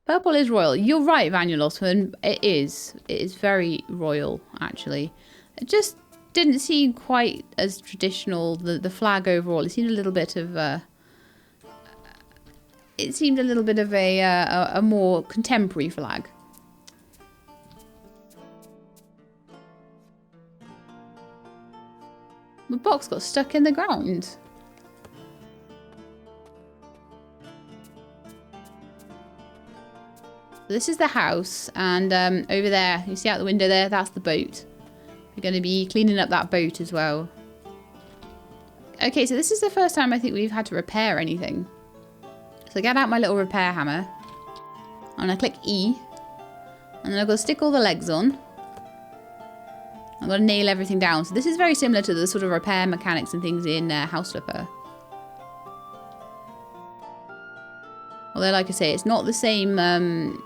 Purple is royal. You're right, Vanulos. It is. It is very royal, actually. It just didn't seem quite as traditional. The flag overall. It seemed a little bit of a more contemporary flag. The box got stuck in the ground. This is the house, and over there, you see out the window there, that's the boat. We're going to be cleaning up that boat as well. Okay, so this is the first time I think we've had to repair anything. So I get out my little repair hammer, and I click E, and then I've got to stick all the legs on. I've got to nail everything down. So this is very similar to the sort of repair mechanics and things in House Flipper. Although, like I say, it's not the same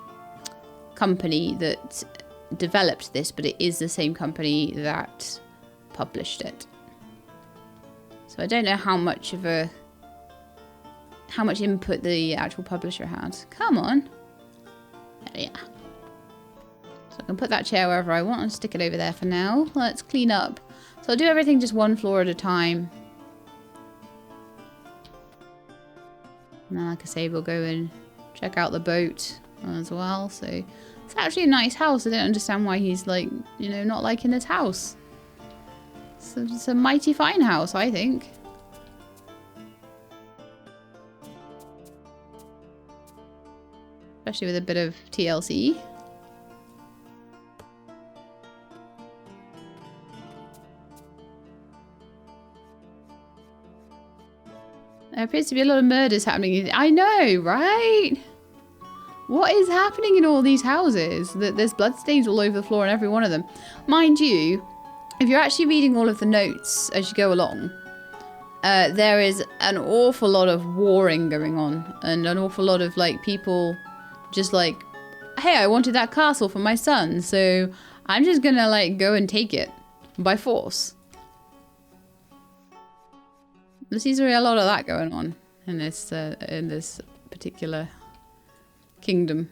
company that developed this, but it is the same company that published it. So I don't know how much input the actual publisher had. Come on. There we are. So I can put that chair wherever I want and stick it over there for now. Let's clean up. So I'll do everything just one floor at a time. And then, like I say, we'll go and check out the boat as well. So it's actually a nice house. I don't understand why he's like, you know, not liking this house. So it's a mighty fine house, I think. Especially with a bit of TLC. There appears to be a lot of murders happening. I know, right? What is happening in all these houses? There's bloodstains all over the floor in every one of them. Mind you, if you're actually reading all of the notes as you go along, there is an awful lot of warring going on. And an awful lot of, like, people just like, hey, I wanted that castle for my son, so I'm just gonna, like, go and take it by force. There seems to be a lot of that going on in this particular kingdom.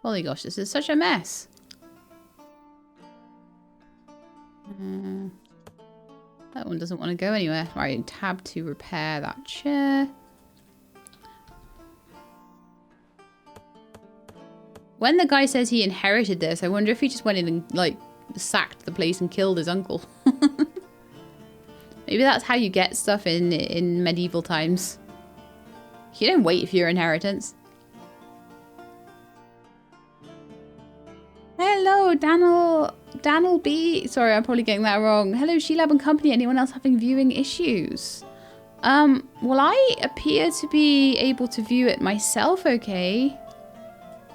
Holy gosh, this is such a mess. That one doesn't want to go anywhere. Right, tab to repair that chair. When the guy says he inherited this, I wonder if he just went in and, like, sacked the place and killed his uncle. Maybe that's how you get stuff in medieval times. You don't wait for your inheritance. Hello, Daniel B. Sorry, I'm probably getting that wrong. Hello, She-Lab and Company. Anyone else having viewing issues? Well, I appear to be able to view it myself, okay.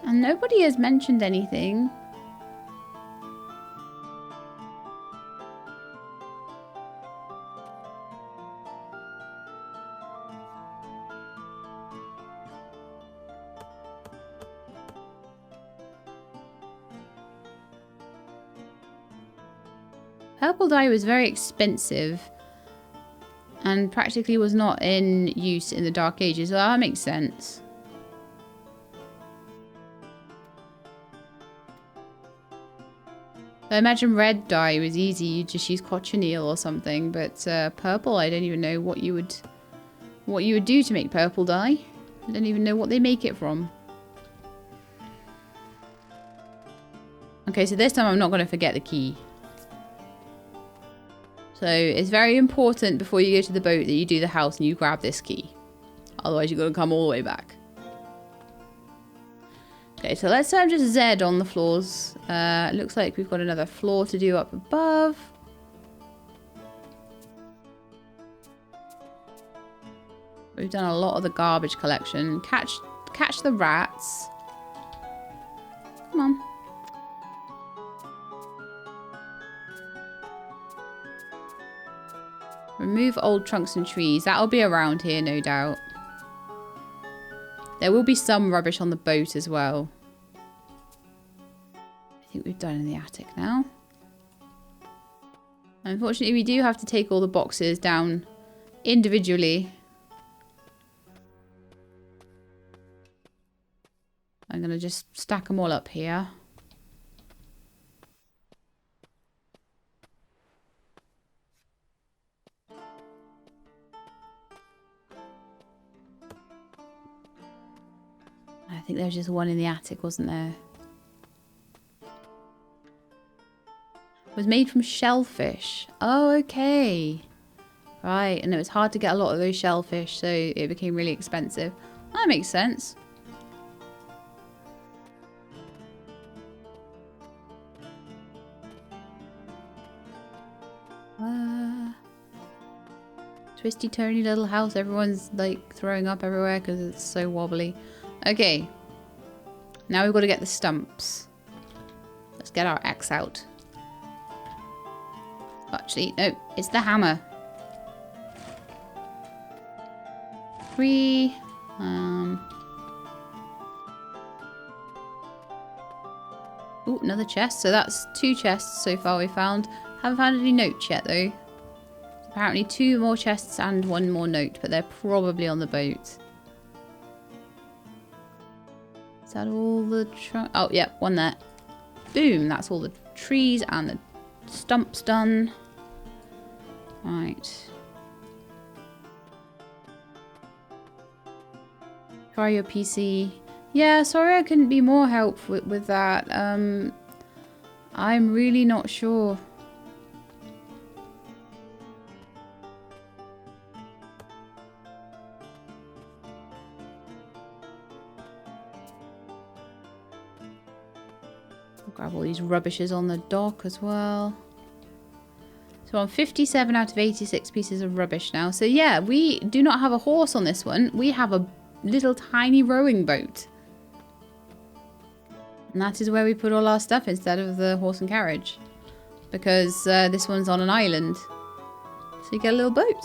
And nobody has mentioned anything. Purple dye was very expensive and practically was not in use in the Dark Ages. Well, that makes sense. I imagine red dye was easy. You just use cochineal or something, but purple, I don't even know what you would do to make purple dye. I don't even know what they make it from. Okay, so this time I'm not going to forget the key. So it's very important before you go to the boat that you do the house and you grab this key. Otherwise you're going to come all the way back. Okay, so let's just Z on the floors. Looks like we've got another floor to do up above. We've done a lot of the garbage collection. Catch the rats. Come on. Remove old trunks and trees. That'll be around here, no doubt. There will be some rubbish on the boat as well. I think we've done in the attic now. Unfortunately, we do have to take all the boxes down individually. I'm going to just stack them all up here. I think there was just one in the attic, wasn't there? It was made from shellfish. Oh, okay. Right, and it was hard to get a lot of those shellfish, so it became really expensive. That makes sense. Twisty turny little house. Everyone's like throwing up everywhere because it's so wobbly. Okay. Now we've got to get the stumps. Let's get our axe out. Actually, no, it's the hammer. 3. Ooh, another chest. So that's 2 chests so far we found. Haven't found any notes yet though. Apparently 2 more chests and 1 more note, but they're probably on the boat. Is that all the oh, yeah, one there. Boom, that's all the trees and the stumps done. Right. Try your PC. Yeah, sorry I couldn't be more help with that. I'm really not sure. Grab all these rubbishes on the dock as well. So I'm 57 out of 86 pieces of rubbish now. So yeah, we do not have a horse on this one. We have a little tiny rowing boat. And that is where we put all our stuff instead of the horse and carriage. Because this one's on an island. So you get a little boat.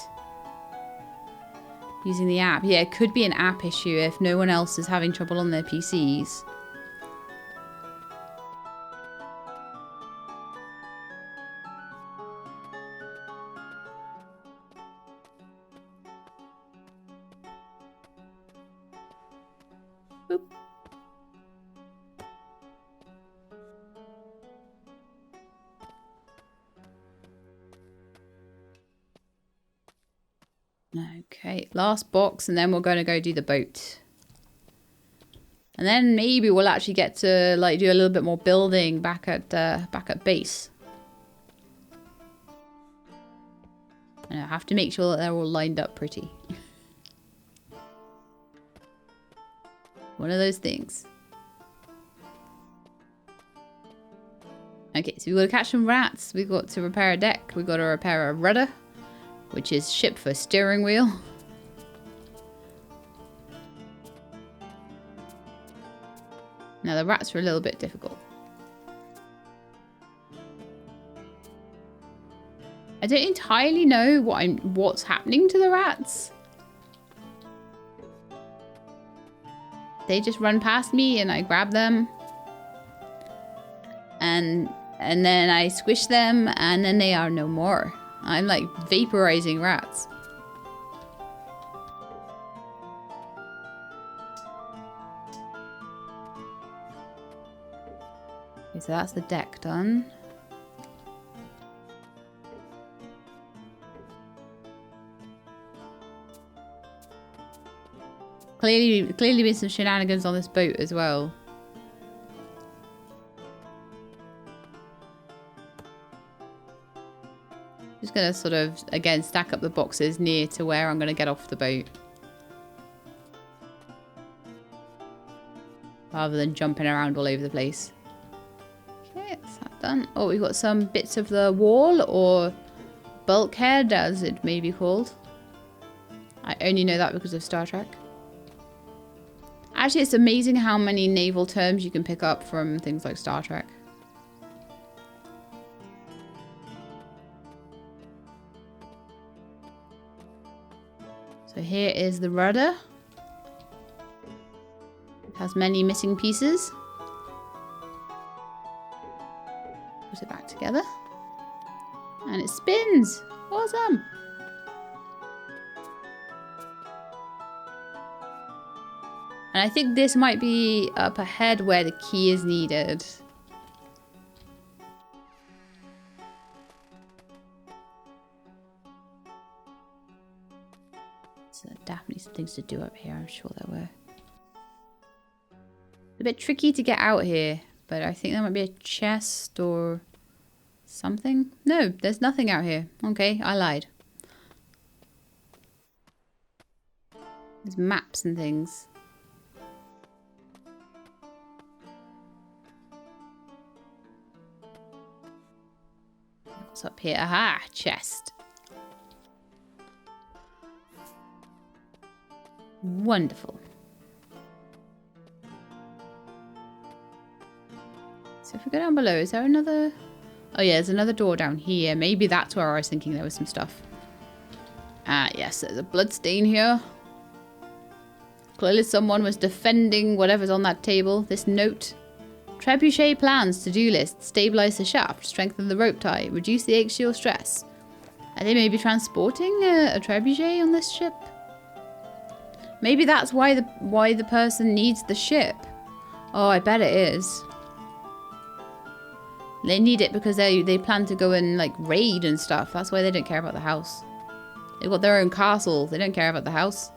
Using the app. Yeah, it could be an app issue if no one else is having trouble on their PCs. Okay, last box, and then we're going to go do the boat. And then maybe we'll actually get to like do a little bit more building back at base. And I have to make sure that they're all lined up pretty. One of those things. Okay, so we've got to catch some rats. We've got to repair a deck. We've got to repair a rudder, which is ship for steering wheel. Now the rats are a little bit difficult. I don't entirely know what's happening to the rats. They just run past me and I grab them. And then I squish them and then they are no more. I'm like vaporizing rats. Okay, so that's the deck done. Clearly been some shenanigans on this boat as well. Just gonna sort of, again, stack up the boxes near to where I'm gonna get off the boat. Rather than jumping around all over the place. Okay, that's that done. Oh, we've got some bits of the wall, or bulkhead as it may be called. I only know that because of Star Trek. Actually, it's amazing how many naval terms you can pick up from things like Star Trek. So here is the rudder. It has many missing pieces. Put it back together. And it spins. Awesome. And I think this might be up ahead where the key is needed. So definitely some things to do up here, I'm sure there were. It's a bit tricky to get out here, but I think there might be a chest or something. No, there's nothing out here. Okay, I lied. There's maps and things. What's up here? Aha, chest. Wonderful. So if we go down below, is there another... Oh yeah, there's another door down here. Maybe that's where I was thinking there was some stuff. Ah, yes, there's a bloodstain here. Clearly someone was defending whatever's on that table. This note. Trebuchet plans, to-do list. Stabilize the shaft. Strengthen the rope tie. Reduce the axial stress. Are they maybe transporting a trebuchet on this ship? Maybe that's why the person needs the ship. Oh, I bet it is. They need it because they plan to go and like raid and stuff. That's why they don't care about the house. They've got their own castle. They don't care about the house.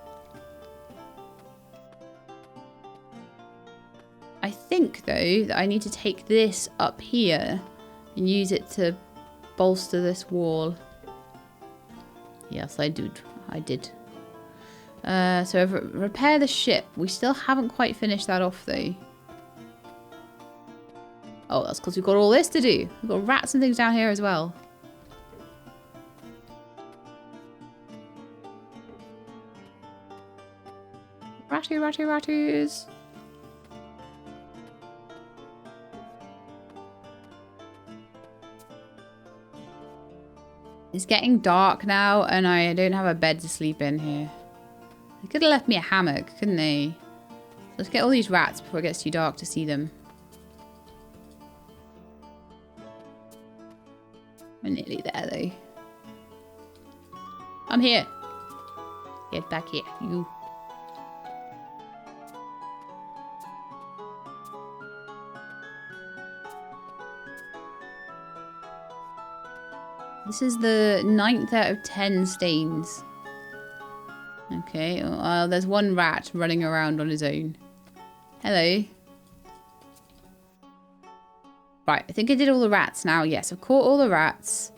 I think though that I need to take this up here and use it to bolster this wall. Yes, I did. So repair the ship. We still haven't quite finished that off though. Oh, that's because we've got all this to do. We've got rats and things down here as well. Rattus. It's getting dark now and I don't have a bed to sleep in here. They could have left me a hammock, couldn't they? Let's get all these rats before it gets too dark to see them. We're nearly there though. I'm here. Get back here, you. This is the 9th out of 10 stains. Okay, there's one rat running around on his own. Hello. Right, I think I did all the rats now. Yes, I've caught all the rats.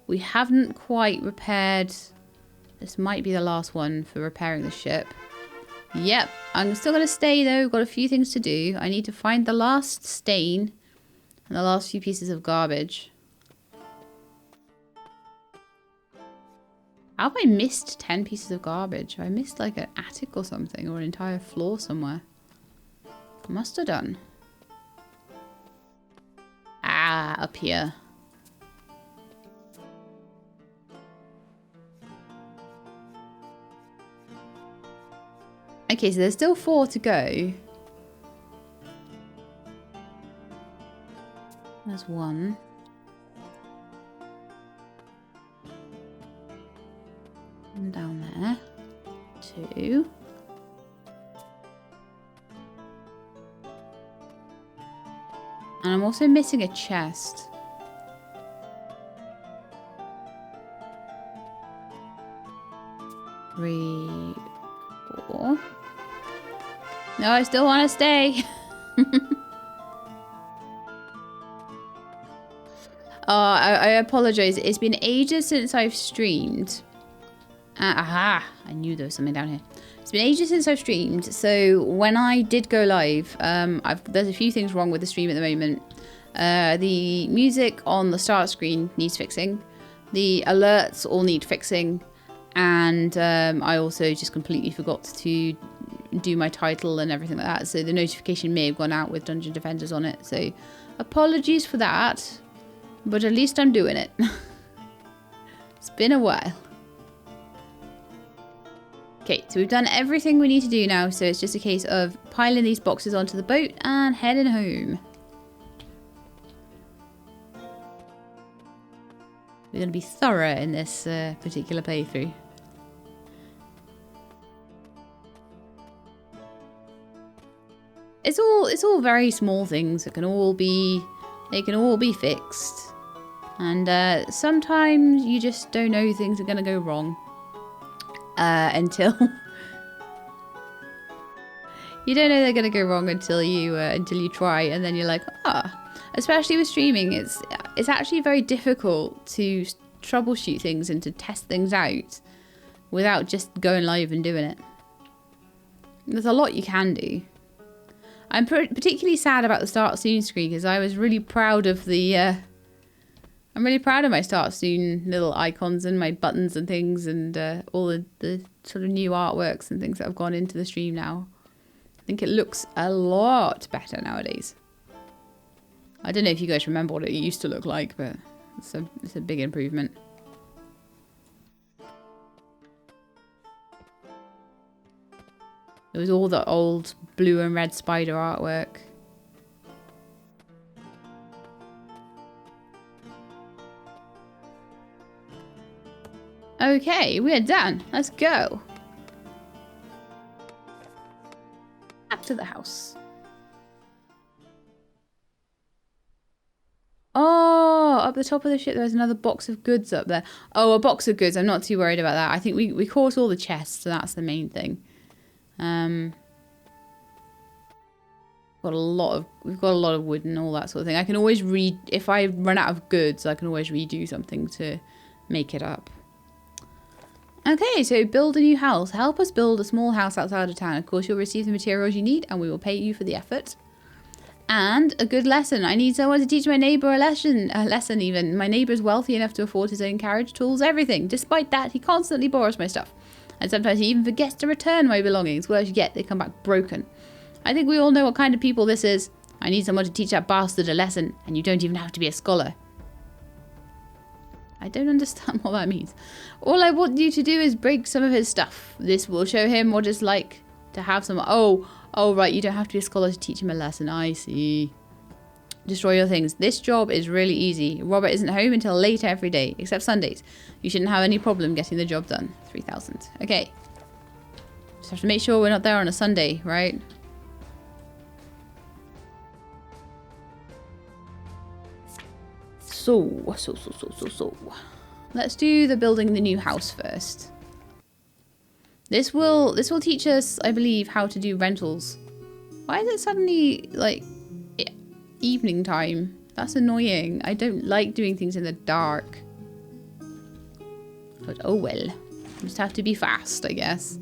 We haven't quite repaired... This might be the last one for repairing the ship. Yep, I'm still going to stay though. We've got a few things to do. I need to find the last stain and the last few pieces of garbage. How have I missed 10 pieces of garbage? I missed like an attic or something, or an entire floor somewhere. Must have done. Ah, up here. Okay, so there's still 4 to go. There's 1. And down there. 2. And I'm also missing a chest. Three, 4. No, I still want to stay. I apologize. It's been ages since I've streamed. Aha! I knew there was something down here. It's been ages since I've streamed, so when I did go live, there's a few things wrong with the stream at the moment. The music on the start screen needs fixing. The alerts all need fixing. And I also just completely forgot to do my title and everything like that. So the notification may have gone out with Dungeon Defenders on it. So apologies for that. But at least I'm doing it. It's been a while. Okay, so we've done everything we need to do now. So it's just a case of piling these boxes onto the boat and heading home. We're going to be thorough in this particular playthrough. It's all very small things that can all be fixed. And sometimes you just don't know things are going to go wrong until you don't know they're going to go wrong until you try, and then you're like, ah. Especially with streaming, it's actually very difficult to troubleshoot things and to test things out without just going live and doing it. There's a lot you can do. I'm particularly sad about the start soon screen because I was really proud of the. I'm really proud of my start soon little icons and my buttons and things and all the sort of new artworks and things that have gone into the stream now. I think it looks a lot better nowadays. I don't know if you guys remember what it used to look like, but it's a big improvement. It was all the old blue and red spider artwork. Okay, we're done. Let's go. Back to the house. Oh, up the top of the ship, there's another box of goods up there. Oh, a box of goods. I'm not too worried about that. I think we caught all the chests, so that's the main thing. We've got a lot of wood and all that sort of thing. I can always if I run out of goods, I can always redo something to make it up. Okay, so build a new house. Help us build a small house outside of town. Of course, you'll receive the materials you need, and we will pay you for the effort. And a good lesson. I need someone to teach my neighbour a lesson even. My neighbour is wealthy enough to afford his own carriage, tools, everything. Despite that, he constantly borrows my stuff. And sometimes he even forgets to return my belongings. Worse yet, they come back broken. I think we all know what kind of people this is. I need someone to teach that bastard a lesson, and you don't even have to be a scholar. I don't understand what that means. All I want you to do is break some of his stuff. This will show him what it's like to have some... Oh, right, you don't have to be a scholar to teach him a lesson. I see. Destroy your things. This job is really easy. Robert isn't home until late every day, except Sundays. You shouldn't have any problem getting the job done. 3,000. Okay. Just have to make sure we're not there on a Sunday, right? So. Let's do the building the new house first. This will teach us, I believe, how to do rentals. Why is it suddenly, like, evening time? That's annoying. I don't like doing things in the dark. But oh well. You just have to be fast, I guess.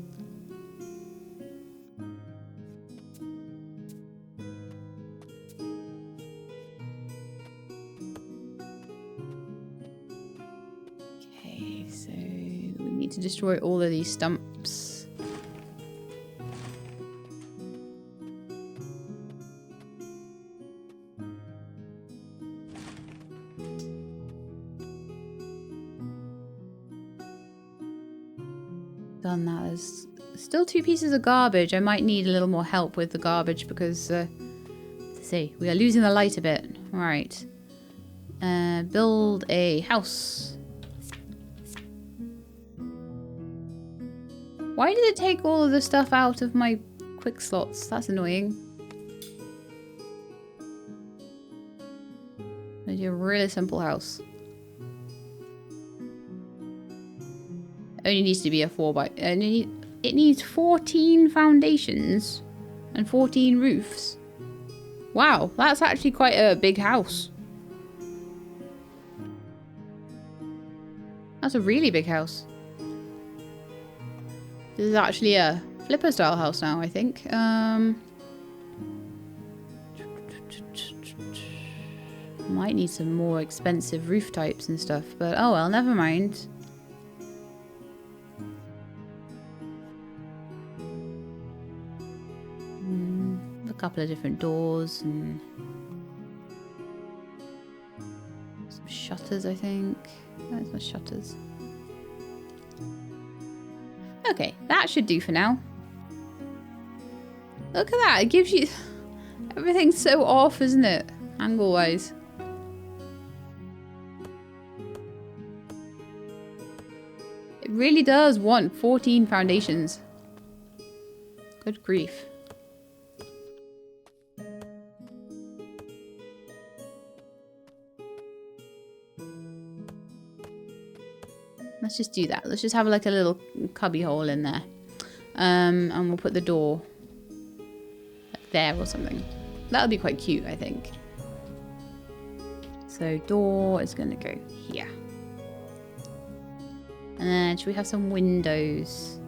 Okay, so we need to destroy all of these stumps. Done that. There's still 2 pieces of garbage. I might need a little more help with the garbage because, let's see, we are losing the light a bit. All right. Build a house. Why did it take all of the stuff out of my quick slots? That's annoying. It's a really simple house. Only needs to be a 4x. It needs 14 foundations and 14 roofs. Wow, that's actually quite a big house. That's a really big house. This is actually a flipper style house now, I think. Might need some more expensive roof types and stuff, but oh well, never mind. A couple of different doors and some shutters, I think. There's my shutters. Okay, that should do for now. Look at that, it gives you... Everything's so off, isn't it? Angle-wise. really does want 14 foundations. Good grief. Let's just do that. Let's just have like a little cubby hole in there. And we'll put the door like there or something. That'll be quite cute, I think. So door is going to go here. And then should we have some windows?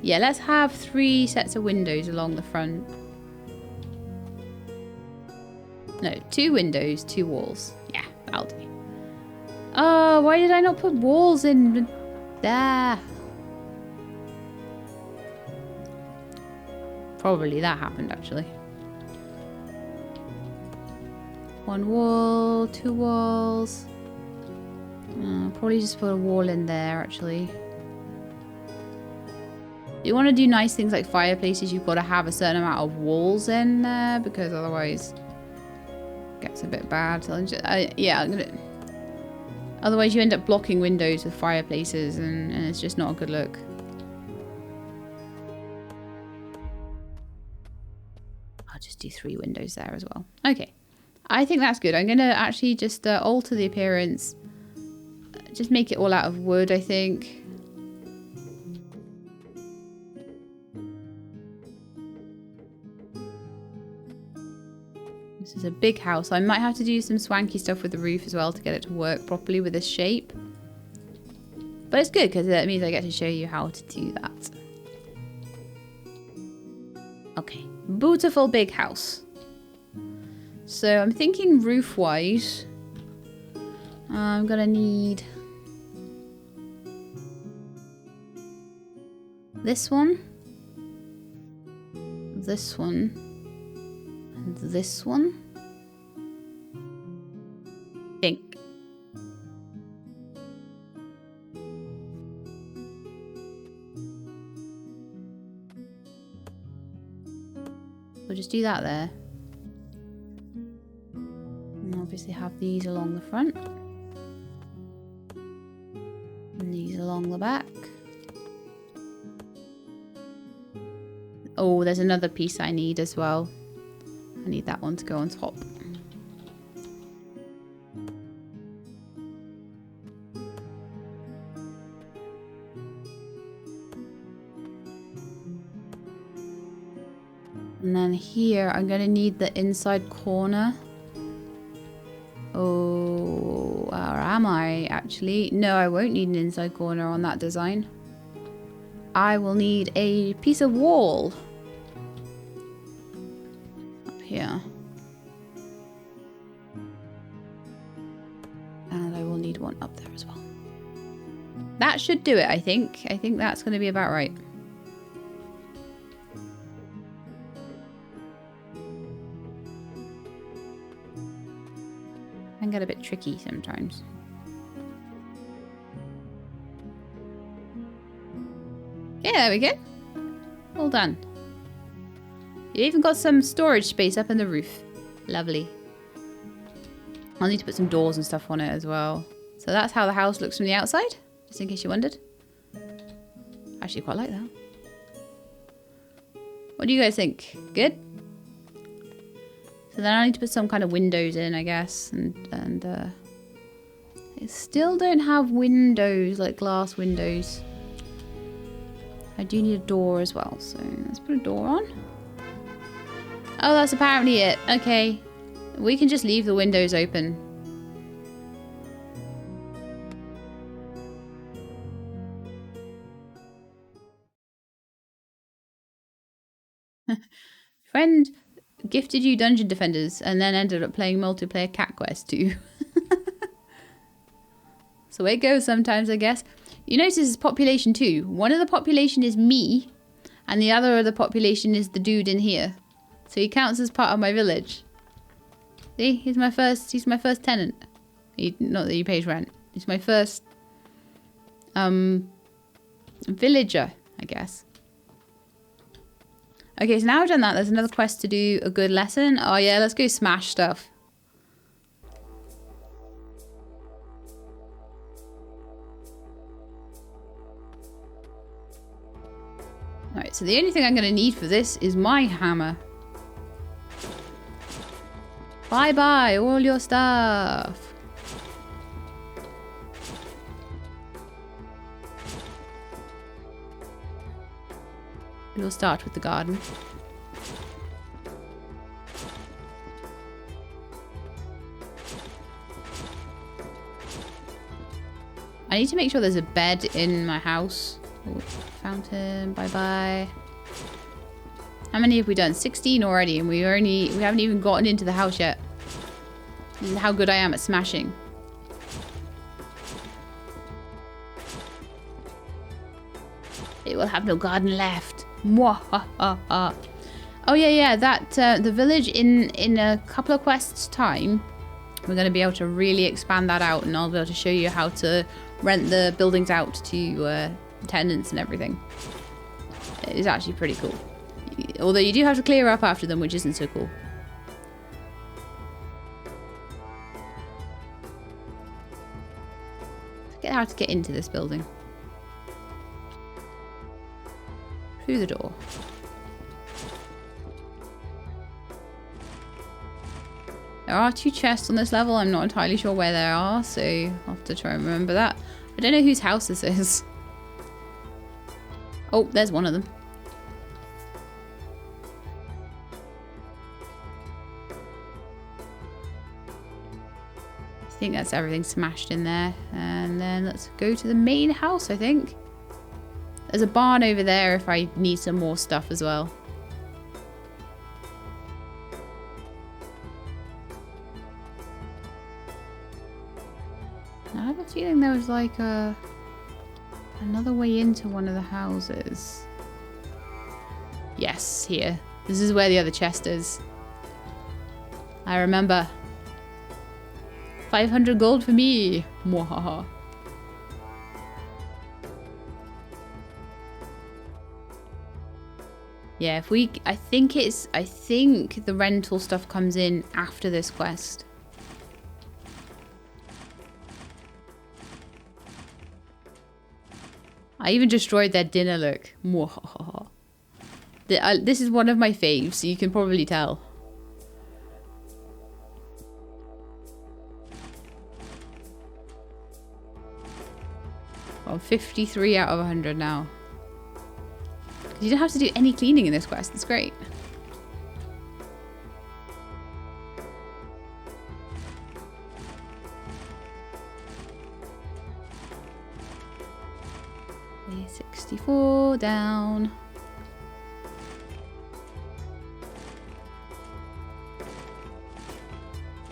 Yeah, let's have 3 sets of windows along the front. No, 2 windows, 2 walls. Yeah, that'll do. Oh, why did I not put walls in there? Probably that happened, actually. 1 wall, 2 walls. Probably just put a wall in there, actually. You want to do nice things like fireplaces, you've got to have a certain amount of walls in there, because otherwise it gets a bit bad. So yeah, I'm gonna... Otherwise you end up blocking windows with fireplaces, and it's just not a good look. I'll just do 3 windows there as well. Okay. I think that's good. I'm going to actually just alter the appearance. Just make it all out of wood, I think. This is a big house. I might have to do some swanky stuff with the roof as well to get it to work properly with this shape. But it's good because it means I get to show you how to do that. Okay. Beautiful big house. So I'm thinking roof-wise, I'm gonna need this one, and this one. Think. We'll just do that there. And obviously have these along the front. And these along the back. Oh, there's another piece I need as well. I need that one to go on top. And then here, I'm going to need the inside corner. Oh, where am I actually? No, I won't need an inside corner on that design. I will need a piece of wall. Up here. And I will need one up there as well. That should do it, I think. I think that's going to be about right. Can get a bit tricky sometimes. Yeah, there we go. All done. You even got some storage space up in the roof. Lovely. I'll need to put some doors and stuff on it as well. So that's how the house looks from the outside, just in case you wondered. I actually quite like that. What do you guys think? Good? So then I need to put some kind of windows in, I guess, and I still don't have windows, like glass windows. I do need a door as well, so let's put a door on. Oh, that's apparently it. Okay, we can just leave the windows open. Friend gifted you Dungeon Defenders and then ended up playing multiplayer Cat Quest 2. So it goes sometimes, I guess. You notice it's population 2. One of the population is me, and the other of the population is the dude in here. So he counts as part of my village. See, he's my first tenant. Not that he pays rent. He's my first villager, I guess. Okay, so now I've done that, there's another quest to do, a good lesson. Oh yeah, let's go smash stuff. Right, so the only thing I'm going to need for this is my hammer. Bye-bye, all your stuff. We'll start with the garden. I need to make sure there's a bed in my house. Oh, fountain, bye-bye. How many have we done? 16 already, and we haven't even gotten into the house yet. This is how good I am at smashing. It will have no garden left. Mwahaha. Oh yeah, that the village in a couple of quests time, we're going to be able to really expand that out, and I'll be able to show you how to rent the buildings out to tenants and everything. It's actually pretty cool. Although you do have to clear up after them, which isn't so cool. Forget how to get into this building. Through the door. There are 2 chests on this level. I'm not entirely sure where they are, so I'll have to try and remember that. I don't know whose house this is. Oh, there's one of them. I think that's everything smashed in there. And then let's go to the main house, I think. There's a barn over there if I need some more stuff as well. I have a feeling there was like another way into one of the houses. Yes, here. This is where the other chest is. I remember. 500 gold for me. Mwahaha. Yeah, I think the rental stuff comes in after this quest. I even destroyed their dinner, look. Mwahaha. This is one of my faves, so you can probably tell. Well, 53 out of 100 now. You don't have to do any cleaning in this quest. It's great. Okay, 64 down.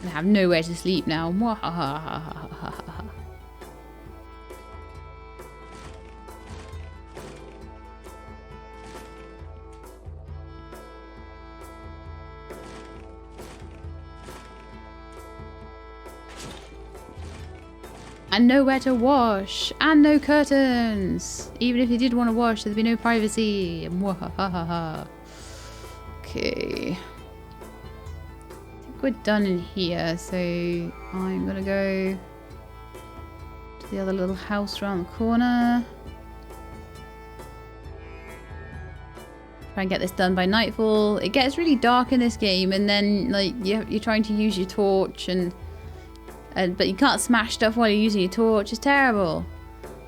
I have nowhere to sleep now. Mwahaha. And nowhere to wash. And no curtains. Even if you did want to wash, there'd be no privacy. Mwahaha. Okay. I think we're done in here, so I'm gonna go to the other little house around the corner. Try and get this done by nightfall. It gets really dark in this game, and then like you're trying to use your torch but you can't smash stuff while you're using your torch. It's terrible.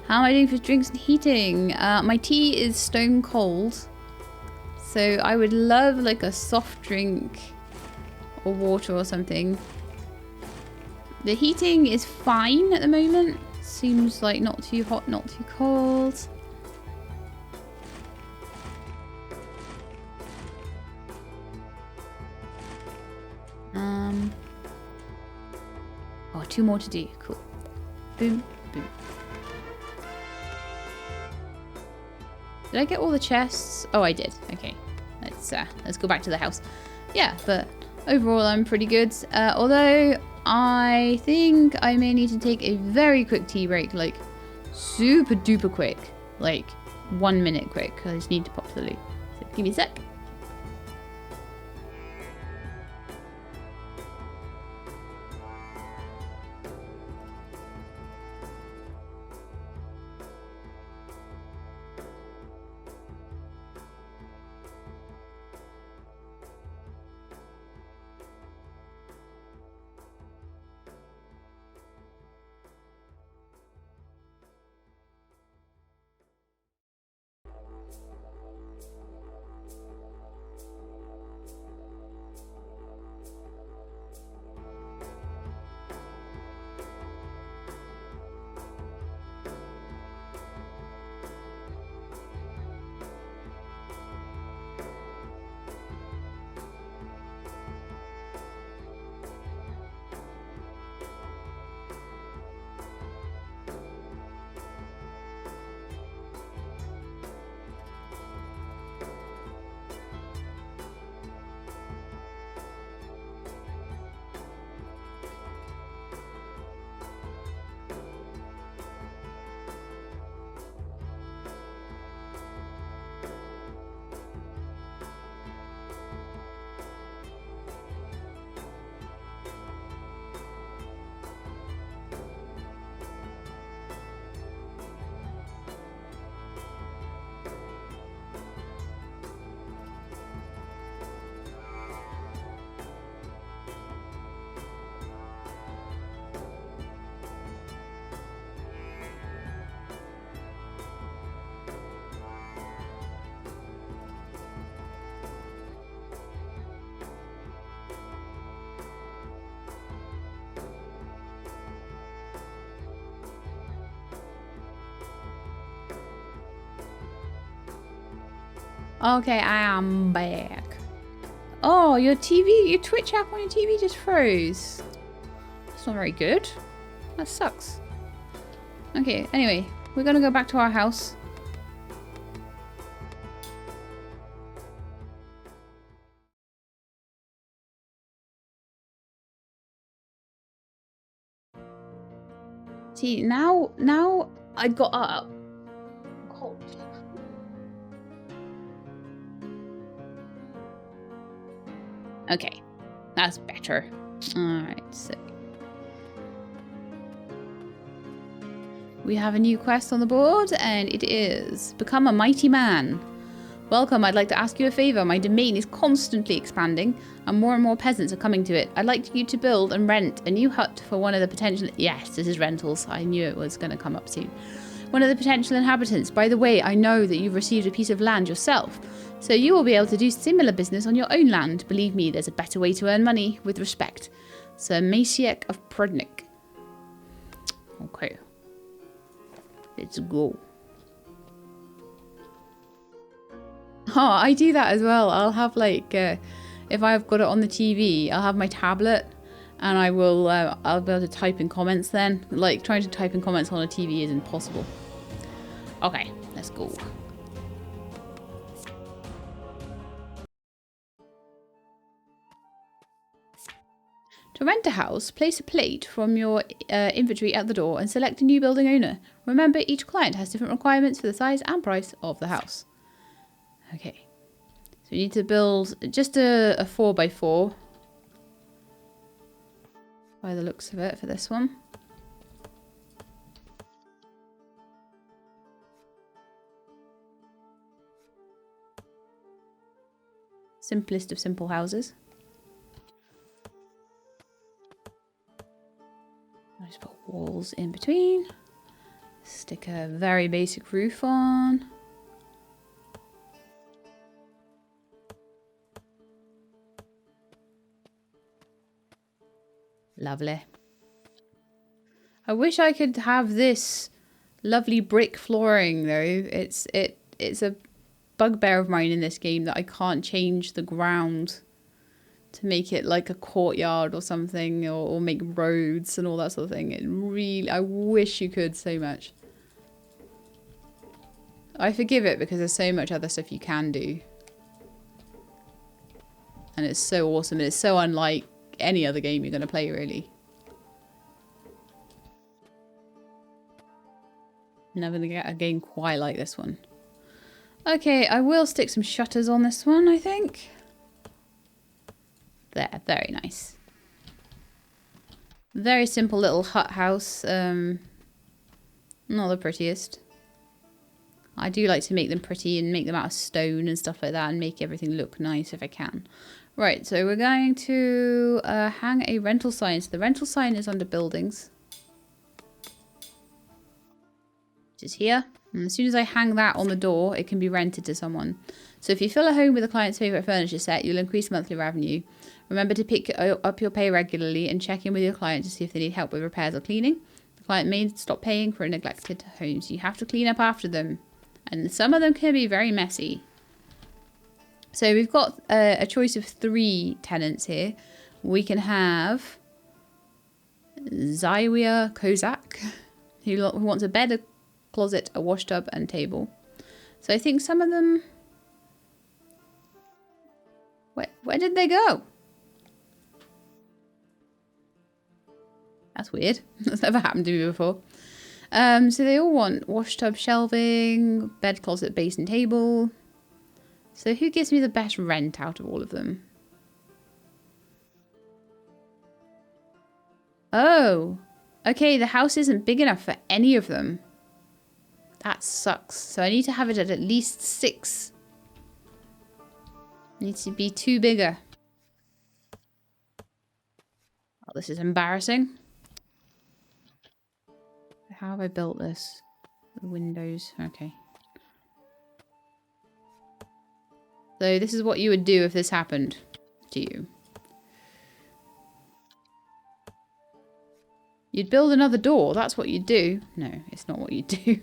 How am I doing for drinks and heating? My tea is stone cold. So I would love like a soft drink or water or something. The heating is fine at the moment. Seems like not too hot, not too cold. Oh, 2 more to do. Cool. Boom, boom. Did I get all the chests? Oh, I did. Okay. Let's go back to the house. Yeah, but overall I'm pretty good. Although I think I may need to take a very quick tea break, like super duper quick, like 1 minute quick. I just need to pop to the loo. So give me a sec. Okay, I am back. Oh, your TV, your Twitch app on your TV just froze. That's not very good. That sucks. Okay, anyway, we're gonna go back to our house. See, now I got up. Cold. Okay, that's better. Alright, so we have a new quest on the board, and it is Become a Mighty Man. Welcome, I'd like to ask you a favour. My domain is constantly expanding, and more peasants are coming to it. I'd like you to build and rent a new hut for one of the potential... Yes, this is rentals. I knew it was going to come up soon. One of the potential inhabitants. By the way, I know that you've received a piece of land yourself, so you will be able to do similar business on your own land. Believe me, there's a better way to earn money with respect. Sir Masiek of Prudnik. Okay. Let's go. Oh, I do that as well. I'll have like, if I've got it on the TV, I'll have my tablet and I will, I'll be able to type in comments then. Like, trying to type in comments on a TV is impossible. Okay, let's go. To rent a house, place a plate from your inventory at the door and select a new building owner. Remember, each client has different requirements for the size and price of the house. Okay. So we need to build just a 4x4 by the looks of it for this one. Simplest of simple houses. I just put walls in between. Stick a very basic roof on. Lovely. I wish I could have this lovely brick flooring though. It's a bugbear of mine in this game that I can't change the ground to make it like a courtyard or something, or make roads and all that sort of thing. It really, I wish you could so much. I forgive it because there's so much other stuff you can do. And it's so awesome, and it's so unlike any other game you're going to play, really. Never going to get a game quite like this one. Okay, I will stick some shutters on this one, I think. There, very nice. Very simple little hut house. Not the prettiest. I do like to make them pretty and make them out of stone and stuff like that and make everything look nice if I can. Right, so we're going to hang a rental sign. So the rental sign is under buildings. Which is here. And as soon as I hang that on the door, it can be rented to someone. So if you fill a home with a client's favourite furniture set, you'll increase monthly revenue. Remember to pick up your pay regularly and check in with your client to see if they need help with repairs or cleaning. The client may stop paying for neglected homes. You have to clean up after them. And some of them can be very messy. So we've got a choice of 3 tenants here. We can have Zyria Kozak, who wants a bed, a closet, a wash tub, and table. So I think some of them... Where did they go? That's weird. That's never happened to me before. So they all want wash tub, shelving, bed, closet, base, and table. So who gives me the best rent out of all of them? Oh, okay, the house isn't big enough for any of them. That sucks. So I need to have it at least 6. Needs to be 2 bigger. Oh, this is embarrassing. How have I built this? The windows, okay. So this is what you would do if this happened to you. You'd build another door, that's what you'd do. No, it's not what you'd do.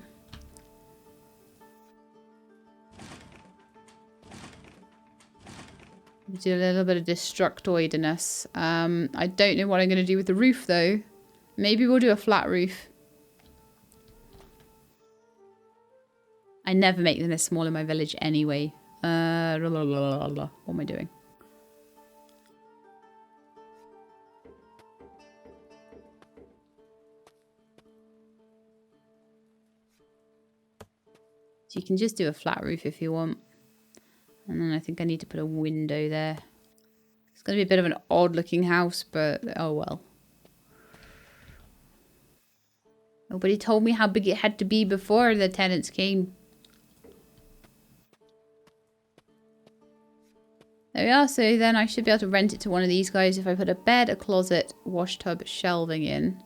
Do a little bit of destructoidness. I don't know what I'm going to do with the roof, though. Maybe we'll do a flat roof. I never make them this small in my village anyway. What am I doing? So you can just do a flat roof if you want. And then I think I need to put a window there. It's going to be a bit of an odd looking house, but oh well. Nobody told me how big it had to be before the tenants came. There we are. So then I should be able to rent it to one of these guys if I put a bed, a closet, wash tub, shelving in.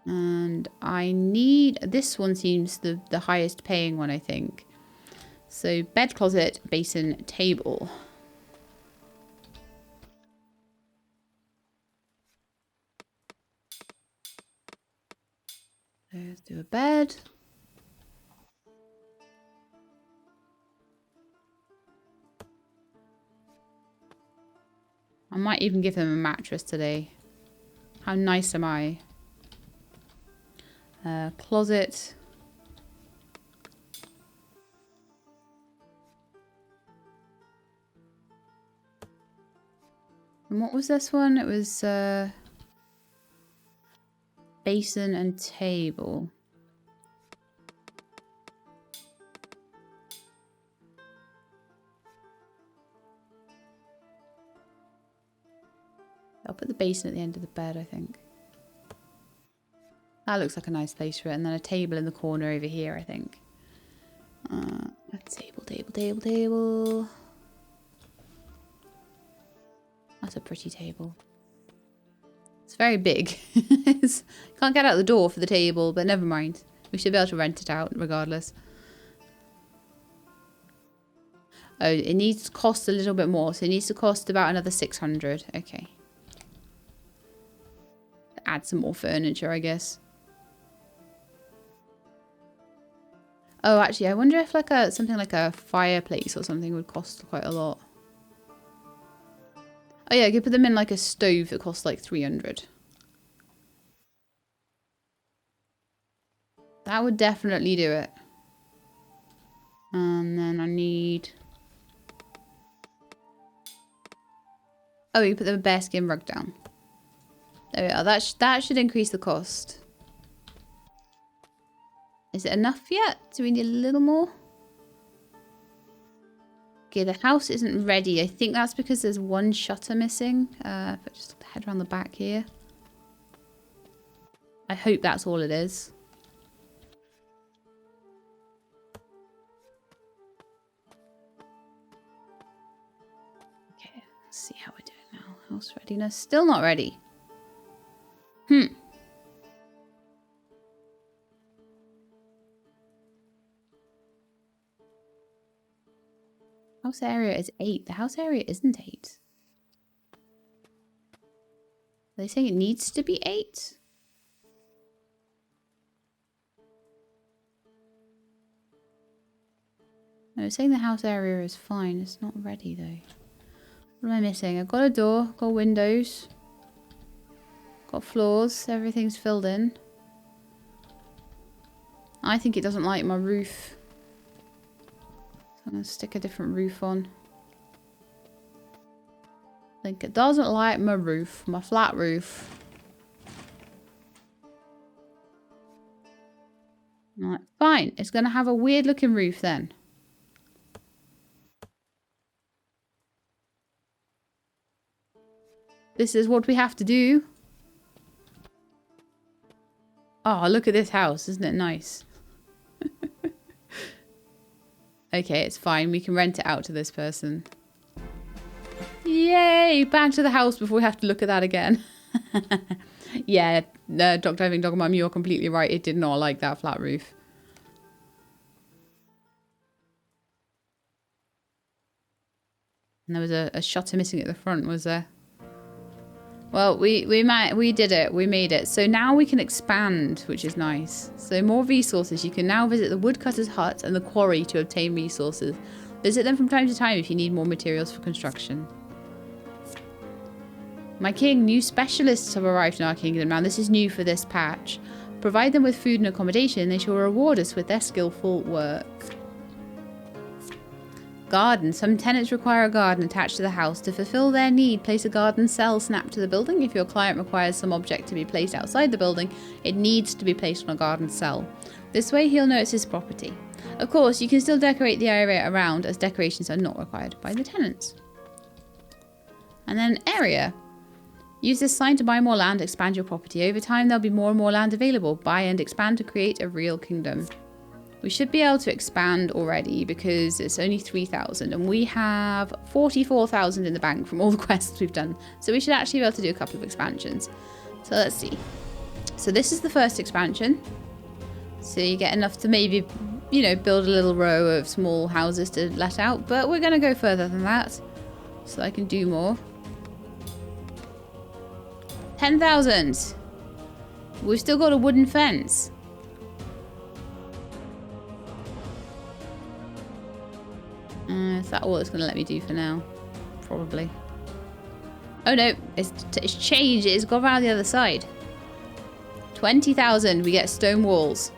And I need... This one seems the highest paying one, I think. So bed, closet, basin, table. Let's do a bed. I might even give them a mattress today. How nice am I? Closet. And what was this one? It was basin and table. I'll put the basin at the end of the bed, I think. That looks like a nice place for it. And then a table in the corner over here, I think. Table. That's a pretty table. It's very big. Can't get out the door for the table, but never mind. We should be able to rent it out regardless. Oh, it needs to cost a little bit more. So it needs to cost about another 600. Okay. Add some more furniture, I guess. Oh, actually, I wonder if like something like a fireplace or something would cost quite a lot. Oh yeah, I could put them in like a stove that costs like 300. That would definitely do it. And then I need... Oh, you put the bearskin rug down. There we are. That should increase the cost. Is it enough yet? Do we need a little more? Okay, the house isn't ready. I think that's because there's one shutter missing. If I just head around the back here. I hope that's all it is. Okay, let's see how we're doing now. House readiness. Still not ready. House area is 8. The house area isn't 8. Are they saying it needs to be 8? No, it's saying the house area is fine. It's not ready though. What am I missing? I've got a door, got windows, got floors, everything's filled in. I think it doesn't like my roof. I'm going to stick a different roof on. I think it doesn't like my roof, my flat roof. Right, fine. It's going to have a weird looking roof then. This is what we have to do. Oh, look at this house. Isn't it nice? Okay, it's fine. We can rent it out to this person. Yay! Back to the house before we have to look at that again. Yeah, Dr. Diving Dog Mum, you're completely right. It did not like that flat roof. And there was a shutter missing at the front, was there? Well, we did it. We made it. So now we can expand, which is nice. So more resources. You can now visit the woodcutter's hut and the quarry to obtain resources. Visit them from time to time if you need more materials for construction. My king, new specialists have arrived in our kingdom. Now this is new for this patch. Provide them with food and accommodation. They shall reward us with their skillful work. Garden. Some tenants require a garden attached to the house. To fulfill their need, place a garden cell snapped to the building. If your client requires some object to be placed outside the building, it needs to be placed on a garden cell. This way he'll know it's his property. Of course, you can still decorate the area around, as decorations are not required by the tenants. And then area. Use this sign to buy more land, expand your property. Over time, there'll be more and more land available. Buy and expand to create a real kingdom. We should be able to expand already because it's only 3,000 and we have 44,000 in the bank from all the quests we've done. So we should actually be able to do a couple of expansions. So let's see. So this is the first expansion. So you get enough to maybe, you know, build a little row of small houses to let out. But we're going to go further than that so I can do more. 10,000. We've still got a wooden fence. Is that all it's going to let me do for now? Probably. Oh no, it's changed. It's gone around the other side. 20,000. We get stone walls.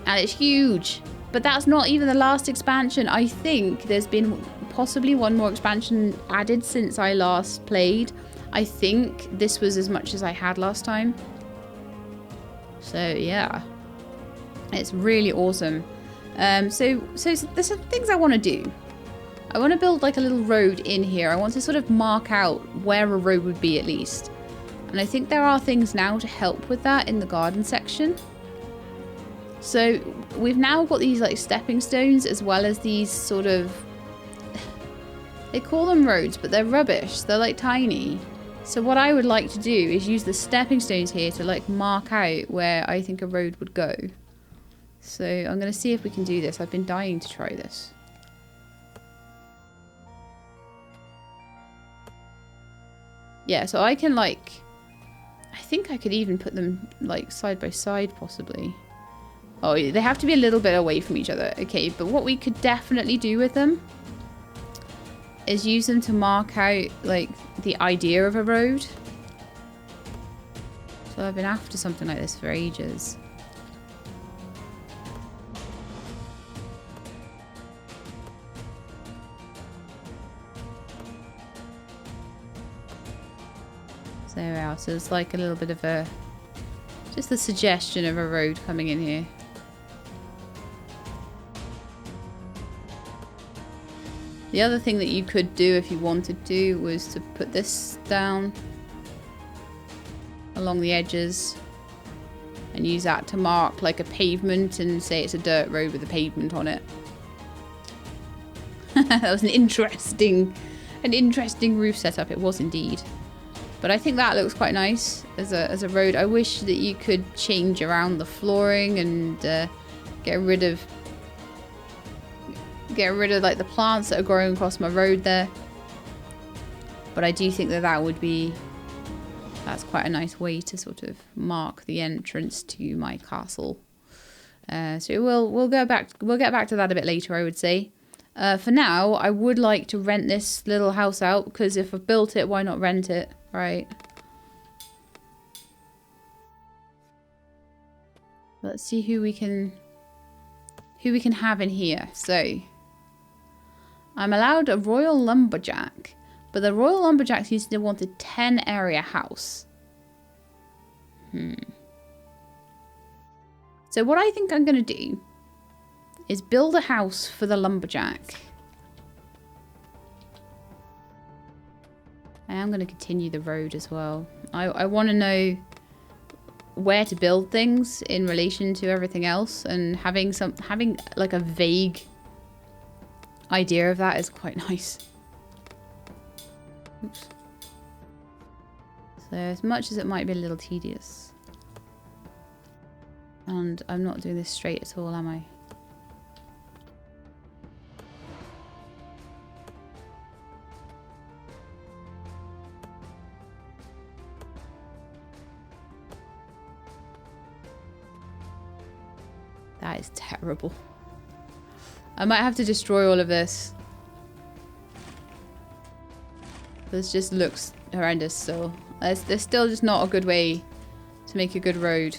And it's huge. But that's not even the last expansion. I think there's been possibly one more expansion added since I last played. I think this was as much as I had last time. So yeah. It's really awesome. So there's some things I want to do. I want to build like a little road in here. I want to sort of mark out where a road would be at least. And I think there are things now to help with that in the garden section. So we've now got these like stepping stones as well as these sort of... They call them roads, but they're rubbish. They're like tiny. So what I would like to do is use the stepping stones here to like mark out where I think a road would go. So I'm going to see if we can do this. I've been dying to try this. Yeah, so I can like... I think I could even put them like side by side possibly. Oh, they have to be a little bit away from each other. Okay, but what we could definitely do with them is use them to mark out like the idea of a road. So I've been after something like this for ages. So there we are. So it's like a little bit of a... just the suggestion of a road coming in here. The other thing that you could do if you wanted to was to put this down along the edges and use that to mark like a pavement and say it's a dirt road with a pavement on it. That was an interesting roof setup. It was indeed. But I think that looks quite nice as a road. I wish that you could change around the flooring and get rid of like the plants that are growing across my road there. But I do think that would be... that's quite a nice way to sort of mark the entrance to my castle. So we'll get back to that a bit later, I would say. For now, I would like to rent this little house out because if I've built it, why not rent it, right? Let's see who we can have in here. So I'm allowed a royal lumberjack, but the royal lumberjack seems to want a 10 area house. So what I think I'm going to do is build a house for the lumberjack. I am going to continue the road as well. I want to know where to build things in relation to everything else, and having like a vague idea of that is quite nice. Oops. So as much as it might be a little tedious, and I'm not doing this straight at all, am I? That is terrible. I might have to destroy all of this. This just looks horrendous still. There's still just not a good way to make a good road.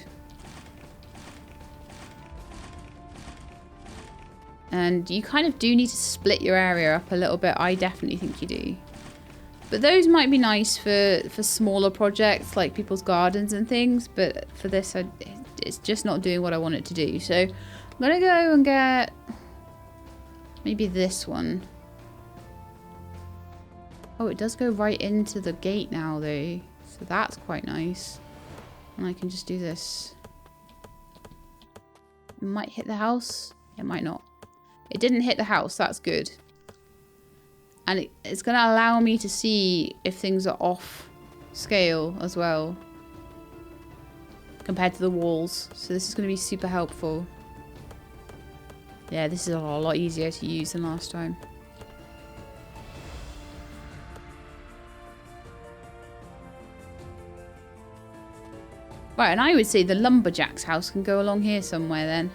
And you kind of do need to split your area up a little bit. I definitely think you do. But those might be nice for smaller projects like people's gardens and things. But for this, it's just not doing what I want it to do. So I'm going to go and get maybe this one. Oh, it does go right into the gate now though. So that's quite nice. And I can just do this. It might hit the house. It might not. It didn't hit the house. That's good. And it's going to allow me to see if things are off scale as well. Compared to the walls. So this is going to be super helpful. Yeah, this is a lot easier to use than last time. Right, and I would say the lumberjack's house can go along here somewhere then.